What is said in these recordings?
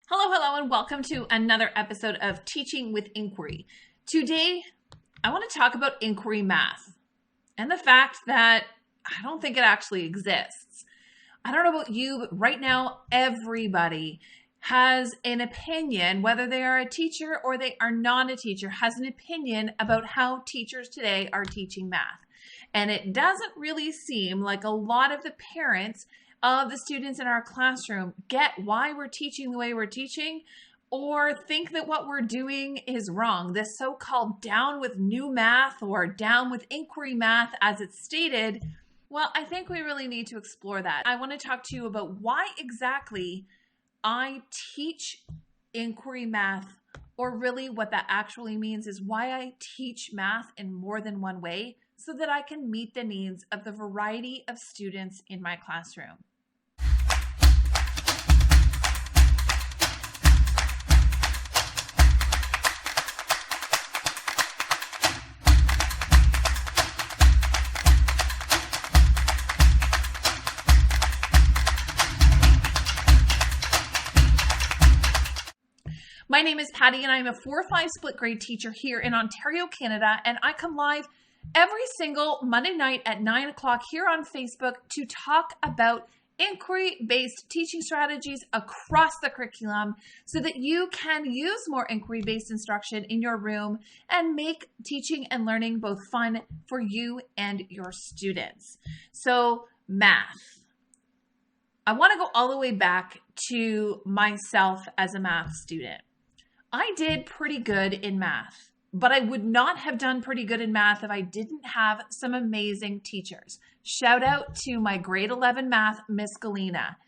Hello, and welcome to another episode of Teaching with Inquiry. Today, I want to talk about inquiry math and the fact that I don't think it actually exists. I don't know about you, but right now, everybody has an opinion, whether they are a teacher or they are not a teacher, has an opinion about how teachers today are teaching math. And it doesn't really seem like a lot of the parents of the students in our classroom get why we're teaching the way we're teaching, or think that what we're doing is wrong. This so-called down with new math or down with inquiry math, as it's stated, well, I think we really need to explore that. I want to talk to you about why exactly I teach inquiry math, or really what that actually means is why I teach math in more than one way, so that I can meet the needs of the variety of students in my classroom. My name is Patty, and I'm a 4-5 split grade teacher here in Ontario, Canada, and I come live every single Monday night at 9 o'clock here on Facebook to talk about inquiry-based teaching strategies across the curriculum so that you can use more inquiry-based instruction in your room and make teaching and learning both fun for you and your students. So, math. I want to go all the way back to myself as a math student. I did pretty good in math, but I would not have done pretty good in math if I didn't have some amazing teachers. Shout out to my grade 11 math, Miss Galena.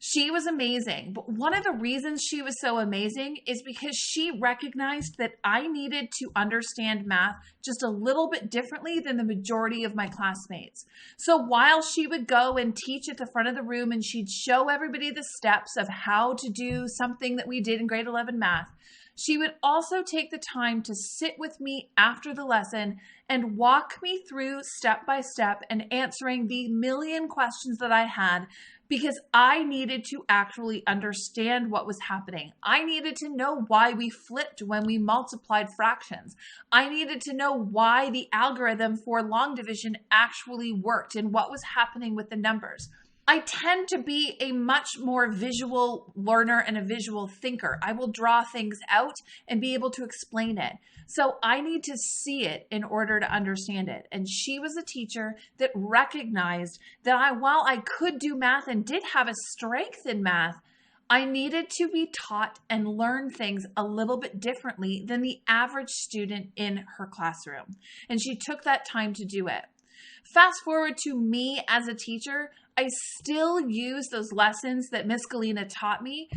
She was amazing, but one of the reasons she was so amazing is because she recognized that I needed to understand math just a little bit differently than the majority of my classmates. So while she would go and teach at the front of the room and she'd show everybody the steps of how to do something that we did in grade 11 math, she would also take the time to sit with me after the lesson and walk me through step by step and answering the million questions that I had, because I needed to actually understand what was happening. I needed to know why we flipped when we multiplied fractions. I needed to know why the algorithm for long division actually worked and what was happening with the numbers. I tend to be a much more visual learner and a visual thinker. I will draw things out and be able to explain it. So I need to see it in order to understand it. And she was a teacher that recognized that while I could do math and did have a strength in math, I needed to be taught and learn things a little bit differently than the average student in her classroom. And she took that time to do it. Fast forward to me as a teacher, I still use those lessons that Miss Galena taught me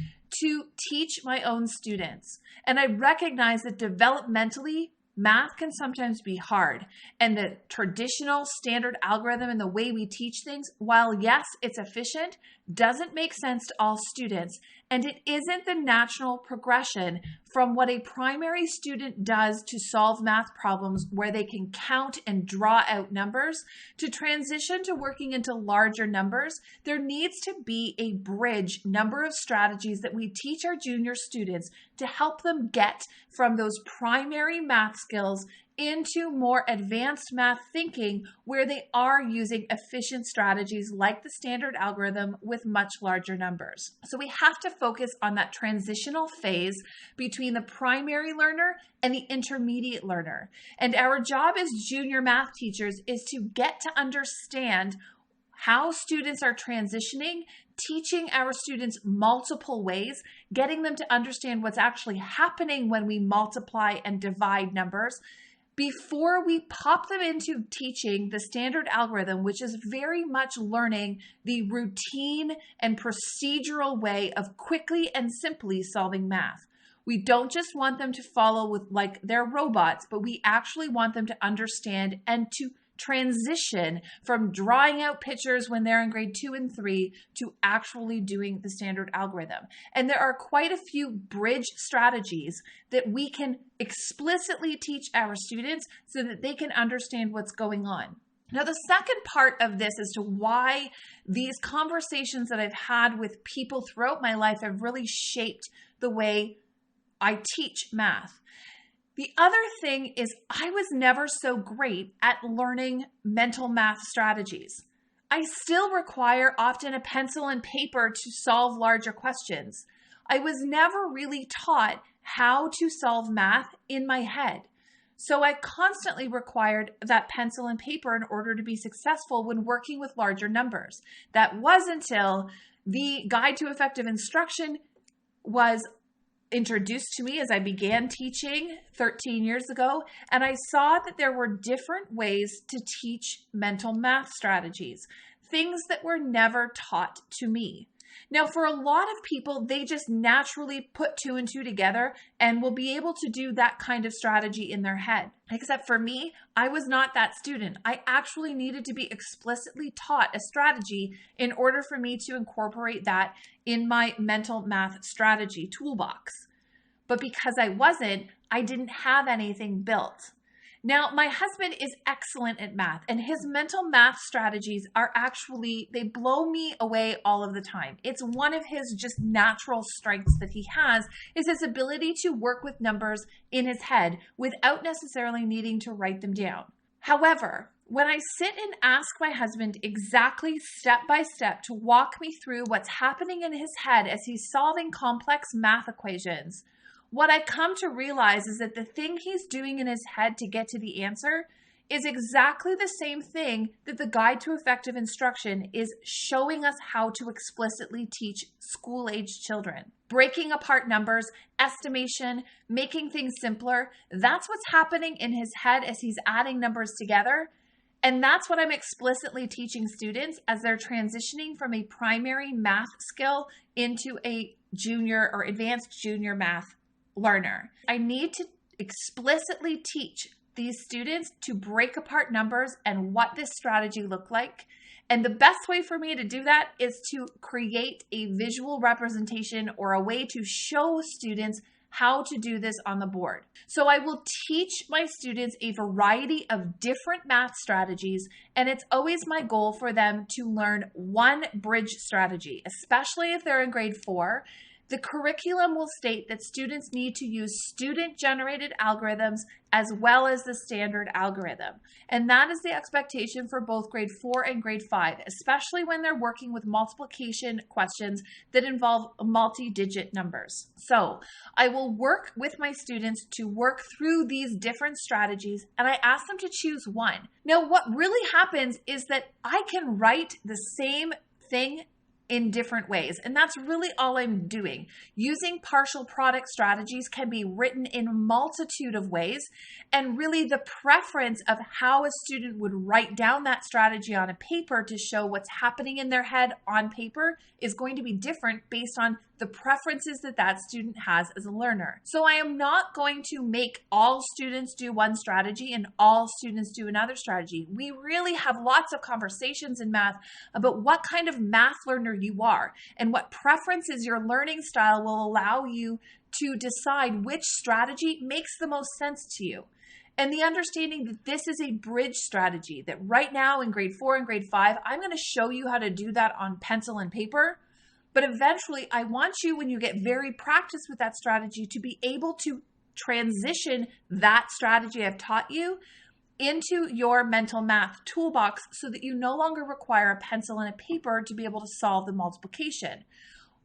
to teach my own students. And I recognize that developmentally, math can sometimes be hard. And the traditional standard algorithm and the way we teach things, while yes, it's efficient, doesn't make sense to all students. And it isn't the natural progression from what a primary student does to solve math problems where they can count and draw out numbers to transition to working into larger numbers. There needs to be a bridge number of strategies that we teach our junior students to help them get from those primary math skills into more advanced math thinking where they are using efficient strategies like the standard algorithm with much larger numbers. So we have to focus on that transitional phase between the primary learner and the intermediate learner. And our job as junior math teachers is to get to understand how students are transitioning, teaching our students multiple ways, getting them to understand what's actually happening when we multiply and divide numbers, before we pop them into teaching the standard algorithm, which is very much learning the routine and procedural way of quickly and simply solving math. We don't just want them to follow with like they're robots, but we actually want them to understand and to transition from drawing out pictures when they're in grade 2 and 3 to actually doing the standard algorithm. And there are quite a few bridge strategies that we can explicitly teach our students so that they can understand what's going on. Now, the second part of this as to why these conversations that I've had with people throughout my life have really shaped the way I teach math. The other thing is I was never so great at learning mental math strategies. I still require often a pencil and paper to solve larger questions. I was never really taught how to solve math in my head. So I constantly required that pencil and paper in order to be successful when working with larger numbers. That was until the Guide to Effective Instruction was introduced to me as I began teaching 13 years ago, and I saw that there were different ways to teach mental math strategies, things that were never taught to me. Now, for a lot of people, they just naturally put 2 and 2 together and will be able to do that kind of strategy in their head. Except for me, I was not that student. I actually needed to be explicitly taught a strategy in order for me to incorporate that in my mental math strategy toolbox. But because I wasn't, I didn't have anything built. Now, my husband is excellent at math, and his mental math strategies are actually, they blow me away all of the time. It's one of his just natural strengths that he has, is his ability to work with numbers in his head without necessarily needing to write them down. However, when I sit and ask my husband exactly step by step to walk me through what's happening in his head as he's solving complex math equations, what I come to realize is that the thing he's doing in his head to get to the answer is exactly the same thing that the Guide to Effective Instruction is showing us how to explicitly teach school-age children. Breaking apart numbers, estimation, making things simpler, that's what's happening in his head as he's adding numbers together. And that's what I'm explicitly teaching students as they're transitioning from a primary math skill into a junior or advanced junior math learner. I need to explicitly teach these students to break apart numbers and what this strategy looked like. And the best way for me to do that is to create a visual representation or a way to show students how to do this on the board. So I will teach my students a variety of different math strategies, and it's always my goal for them to learn one bridge strategy, especially if they're in grade 4. The curriculum will state that students need to use student-generated algorithms as well as the standard algorithm. And that is the expectation for both grade 4 and grade 5, especially when they're working with multiplication questions that involve multi-digit numbers. So I will work with my students to work through these different strategies, and I ask them to choose one. Now, what really happens is that I can write the same thing in different ways. And that's really all I'm doing. Using partial product strategies can be written in a multitude of ways. And really the preference of how a student would write down that strategy on a paper to show what's happening in their head on paper is going to be different based on the preferences that that student has as a learner. So I am not going to make all students do one strategy and all students do another strategy. We really have lots of conversations in math about what kind of math learner you are and what preferences your learning style will allow you to decide which strategy makes the most sense to you. And the understanding that this is a bridge strategy, that right now in grade 4 and grade 5, I'm going to show you how to do that on pencil and paper. But eventually, I want you, when you get very practiced with that strategy, to be able to transition that strategy I've taught you into your mental math toolbox so that you no longer require a pencil and a paper to be able to solve the multiplication.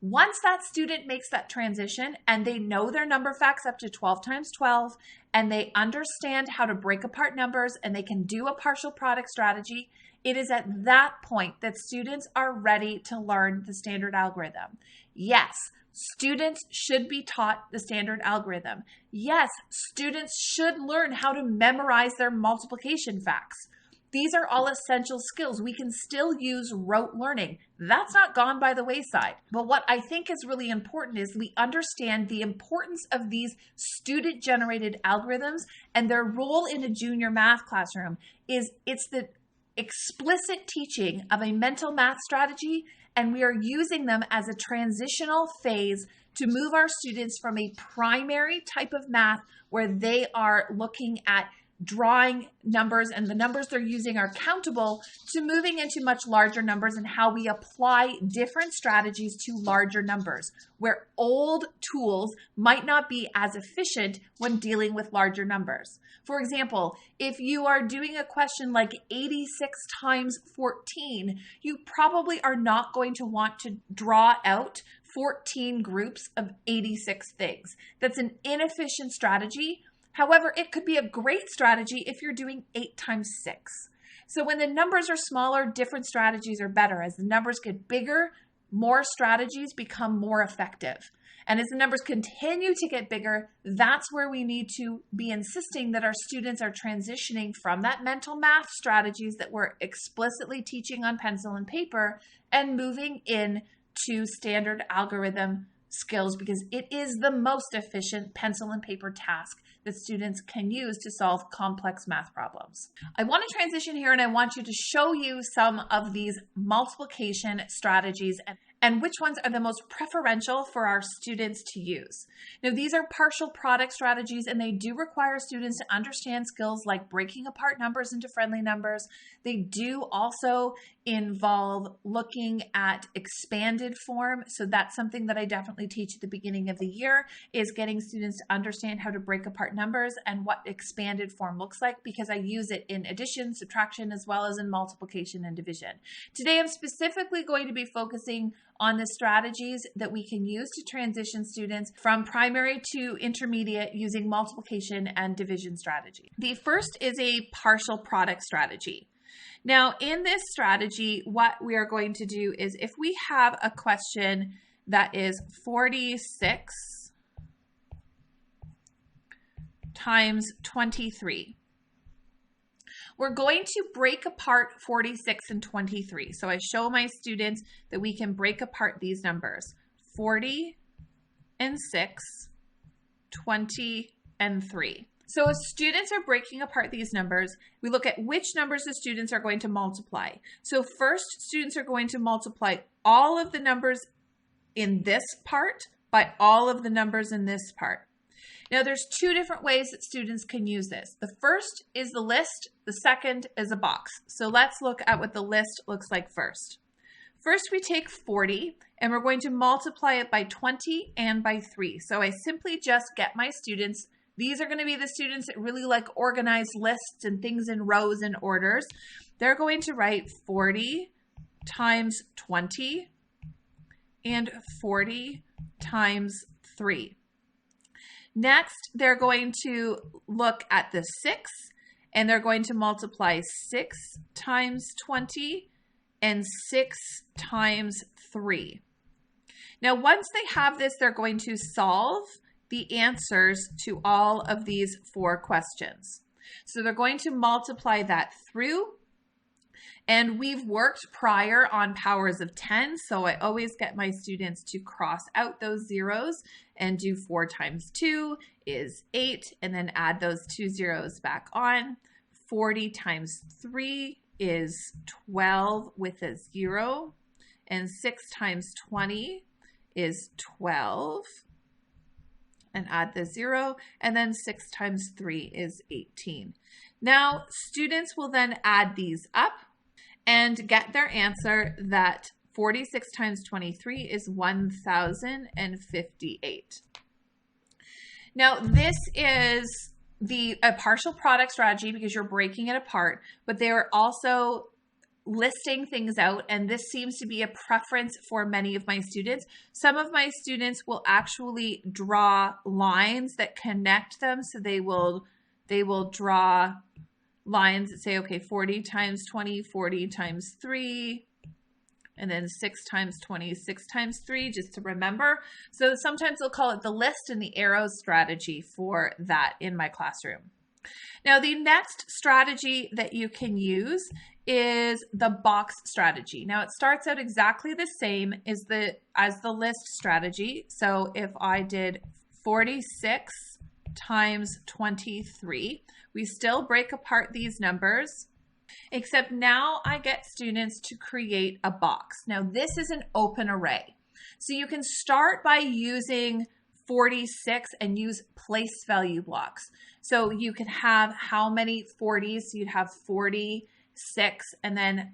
Once that student makes that transition and they know their number facts up to 12 times 12 and they understand how to break apart numbers and they can do a partial product strategy, it is at that point that students are ready to learn the standard algorithm. Yes, students should be taught the standard algorithm. Yes, students should learn how to memorize their multiplication facts. These are all essential skills. We can still use rote learning. That's not gone by the wayside. But what I think is really important is we understand the importance of these student-generated algorithms and their role in a junior math classroom is it's the explicit teaching of a mental math strategy, and we are using them as a transitional phase to move our students from a primary type of math where they are looking at drawing numbers and the numbers they're using are countable to moving into much larger numbers and how we apply different strategies to larger numbers where old tools might not be as efficient when dealing with larger numbers. For example, if you are doing a question like 86 times 14, you probably are not going to want to draw out 14 groups of 86 things. That's an inefficient strategy. However, it could be a great strategy if you're doing 8 times 6. So when the numbers are smaller, different strategies are better. As the numbers get bigger, more strategies become more effective. And as the numbers continue to get bigger, that's where we need to be insisting that our students are transitioning from that mental math strategies that we're explicitly teaching on pencil and paper and moving in to standard algorithm skills, because it is the most efficient pencil and paper task that students can use to solve complex math problems. I want to transition here and I want you to show you some of these multiplication strategies and which ones are the most preferential for our students to use. Now, these are partial product strategies and they do require students to understand skills like breaking apart numbers into friendly numbers. They do also involve looking at expanded form. So that's something that I definitely teach at the beginning of the year, is getting students to understand how to break apart numbers and what expanded form looks like, because I use it in addition, subtraction, as well as in multiplication and division. Today, I'm specifically going to be focusing on the strategies that we can use to transition students from primary to intermediate using multiplication and division strategy. The first is a partial product strategy. Now, in this strategy, what we are going to do is if we have a question that is 46 times 23, we're going to break apart 46 and 23. So I show my students that we can break apart these numbers, 40 and 6, 20 and 3. So as students are breaking apart these numbers, we look at which numbers the students are going to multiply. So first, students are going to multiply all of the numbers in this part by all of the numbers in this part. Now, there's two different ways that students can use this. The first is the list. The second is a box. So let's look at what the list looks like first. First, we take 40 and we're going to multiply it by 20 and by 3. So I simply just get my students. These are going to be the students that really like organized lists and things in rows and orders. They're going to write 40 times 20 and 40 times 3. Next, they're going to look at the 6 and they're going to multiply 6 times 20 and 6 times 3. Now, once they have this, they're going to solve the answers to all of these 4 questions. So they're going to multiply that through. And we've worked prior on powers of 10, so I always get my students to cross out those zeros and do 4 times 2 is 8, and then add those 2 zeros back on. 40 times 3 is 12 with a 0, and 6 times 20 is 12, and add the 0, and then 6 times 3 is 18. Now, students will then add these up and get their answer that 46 times 23 is 1,058. Now, this is a partial product strategy because you're breaking it apart, but they are also listing things out, and this seems to be a preference for many of my students. Some of my students will actually draw lines that connect them, so they will draw lines that say, okay, 40 times 20, 40 times 3, and then 6 times 20, 6 times 3, just to remember. So sometimes they'll call it the list and the arrows strategy for that in my classroom. Now, the next strategy that you can use is the box strategy. Now, it starts out exactly the same as the list strategy. So if I did 46 times 23, we still break apart these numbers, except now I get students to create a box. Now, this is an open array. So you can start by using 46 and use place value blocks. So you could have how many 40s? So you'd have 46 and then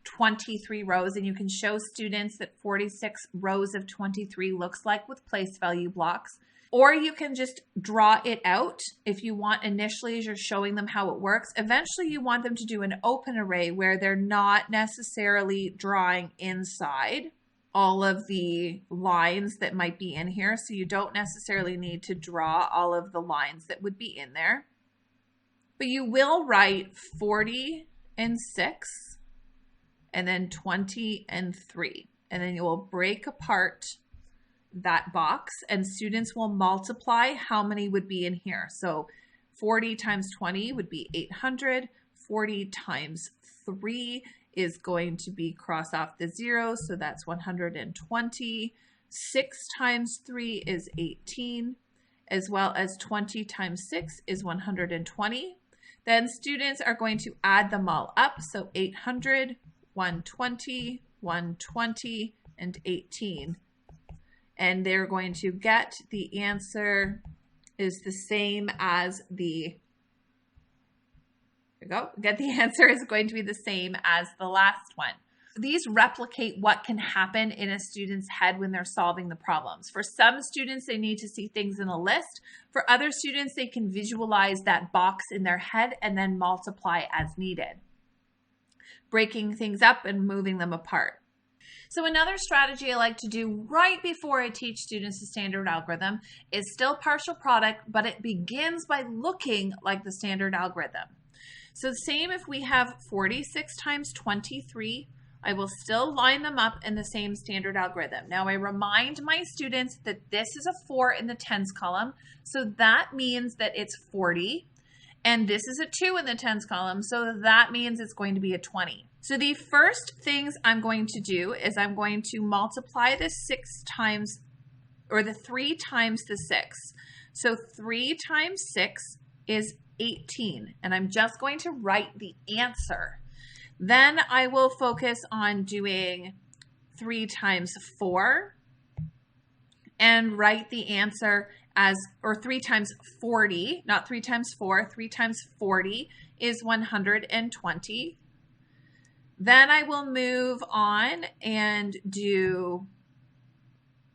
23 rows, and you can show students that 46 rows of 23 looks like with place value blocks. Or you can just draw it out if you want initially as you're showing them how it works. Eventually you want them to do an open array where they're not necessarily drawing inside all of the lines that might be in here. So you don't necessarily need to draw all of the lines that would be in there. But you will write 40 and 6 and then 20 and 3. And then you will break apart that box and students will multiply how many would be in here. So 40 times 20 would be 800. 40 times 3 is going to be cross off the 0, so that's 120. 6 times 3 is 18, as well as 20 times 6 is 120. Then students are going to add them all up, so 800, 120, 120, and 18. And they're going to get the answer is the same as the, there you go, get the answer is going to be the same as the last one. These replicate what can happen in a student's head when they're solving the problems. For some students, they need to see things in a list. For other students, they can visualize that box in their head and then multiply as needed, breaking things up and moving them apart. So another strategy I like to do right before I teach students the standard algorithm is still partial product, but it begins by looking like the standard algorithm. So same if we have 46 times 23, I will still line them up in the same standard algorithm. Now I remind my students that this is a 4 in the tens column, so that means that it's 40. And this is a 2 in the tens column, so that means it's going to be a 20. So the first things I'm going to do is I'm going to multiply the 6 times, or the 3 times the 6. So 3 times 6 is 18, and I'm just going to write the answer. Then I will focus on doing 3 times 4 and write the answer as, or 3 times 40, not 3 times 4, 3 times 40 is 120. Then I will move on and do,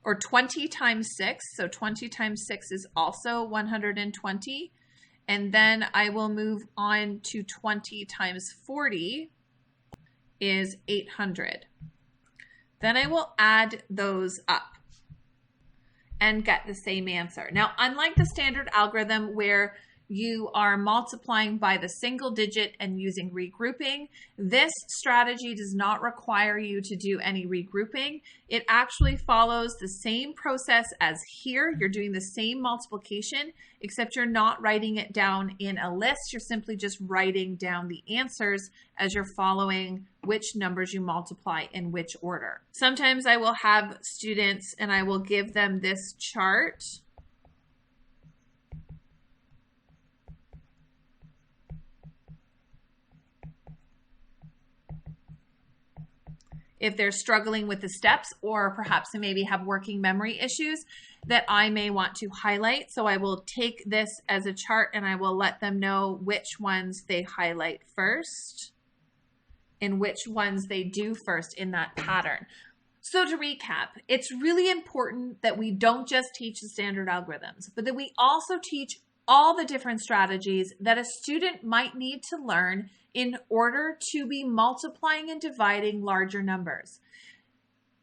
or 20 times 6. So 20 times 6 is also 120. And then I will move on to 20 times 40 is 800. Then I will add those up and get the same answer. Now, unlike the standard algorithm where you are multiplying by the single digit and using regrouping, this strategy does not require you to do any regrouping. It actually follows the same process as here. You're doing the same multiplication, except you're not writing it down in a list. You're simply just writing down the answers as you're following which numbers you multiply in which order. Sometimes I will have students and I will give them this chart. If they're struggling with the steps, or perhaps they maybe have working memory issues that I may want to highlight. So I will take this as a chart and I will let them know which ones they highlight first and which ones they do first in that pattern. So to recap, it's really important that we don't just teach the standard algorithms, but that we also teach all the different strategies that a student might need to learn in order to be multiplying and dividing larger numbers.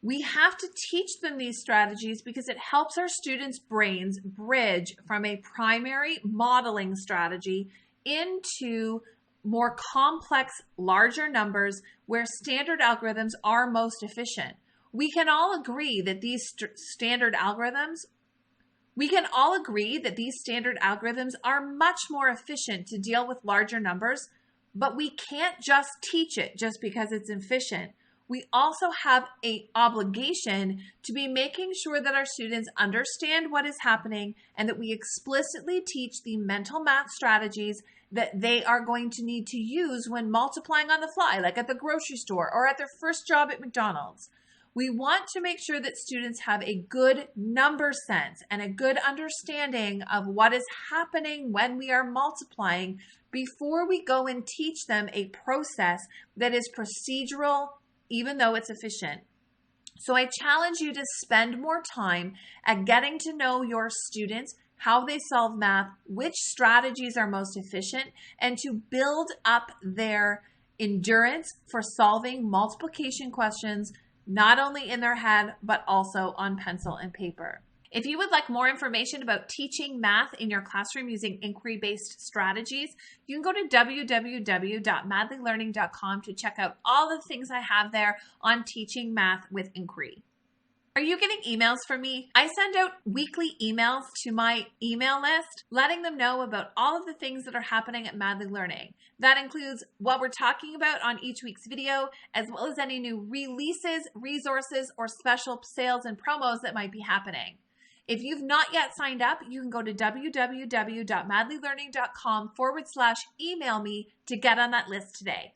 We have to teach them these strategies because it helps our students' brains bridge from a primary modeling strategy into more complex, larger numbers where standard algorithms are most efficient. We can all agree that these standard algorithms are much more efficient to deal with larger numbers, but we can't just teach it just because it's efficient. We also have an obligation to be making sure that our students understand what is happening and that we explicitly teach the mental math strategies that they are going to need to use when multiplying on the fly, like at the grocery store or at their first job at McDonald's. We want to make sure that students have a good number sense and a good understanding of what is happening when we are multiplying before we go and teach them a process that is procedural, even though it's efficient. So I challenge you to spend more time at getting to know your students, how they solve math, which strategies are most efficient, and to build up their endurance for solving multiplication questions, not only in their head, but also on pencil and paper. If you would like more information about teaching math in your classroom using inquiry-based strategies, you can go to www.madlylearning.com to check out all the things I have there on teaching math with inquiry. Are you getting emails from me? I send out weekly emails to my email list, letting them know about all of the things that are happening at Madly Learning. That includes what we're talking about on each week's video, as well as any new releases, resources, or special sales and promos that might be happening. If you've not yet signed up, you can go to www.madlylearning.com/email me to get on that list today.